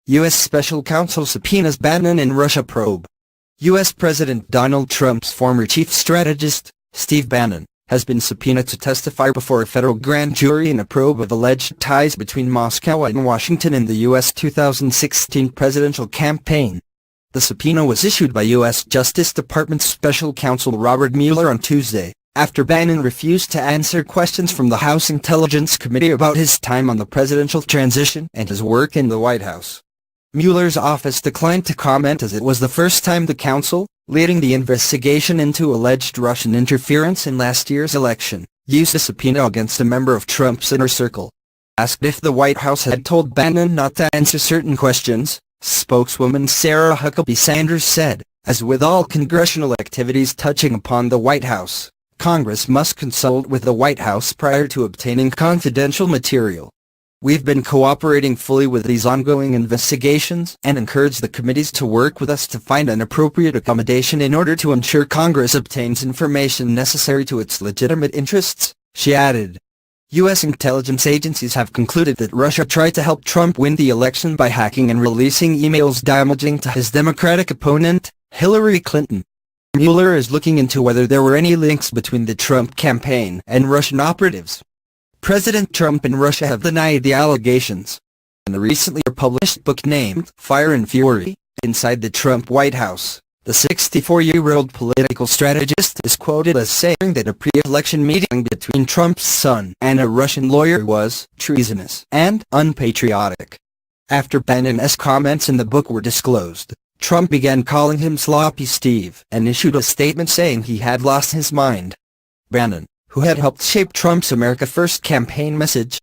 U.S. Special Counsel subpoenas Bannon in Russia probe. U.S. President Donald Trump's former chief strategist, Steve Bannon, has been subpoenaed to testify before a federal grand jury in a probe of alleged ties between Moscow and Washington in the U.S. 2016 presidential campaign. The subpoena was issued by U.S. Justice Department Special Counsel Robert Mueller on Tuesday, after Bannon refused to answer questions from the House Intelligence Committee about his time on the presidential transition and his work in the White House. Mueller's office declined to comment, as it was the first time the counsel, leading the investigation into alleged Russian interference in last year's election, used a subpoena against a member of Trump's inner circle. Asked if the White House had told Bannon not to answer certain questions, spokeswoman Sarah Huckabee Sanders said, "As with all congressional activities touching upon the White House, Congress must consult with the White House prior to obtaining confidential material. We've been cooperating fully with these ongoing investigations and encourage the committees to work with us to find an appropriate accommodation in order to ensure Congress obtains information necessary to its legitimate interests," she added. U.S. intelligence agencies have concluded that Russia tried to help Trump win the election by hacking and releasing emails damaging to his Democratic opponent, Hillary Clinton. Mueller is looking into whether there were any links between the Trump campaign and Russian operatives. President Trump and Russia have denied the allegations. In a recently published book named Fire and Fury, Inside the Trump White House, the 64-year-old political strategist is quoted as saying that a pre-election meeting between Trump's son and a Russian lawyer was treasonous and unpatriotic. After Bannon's comments in the book were disclosed, Trump began calling him Sloppy Steve and issued a statement saying he had lost his mind. Bannon, who had helped shape Trump's America First campaign message,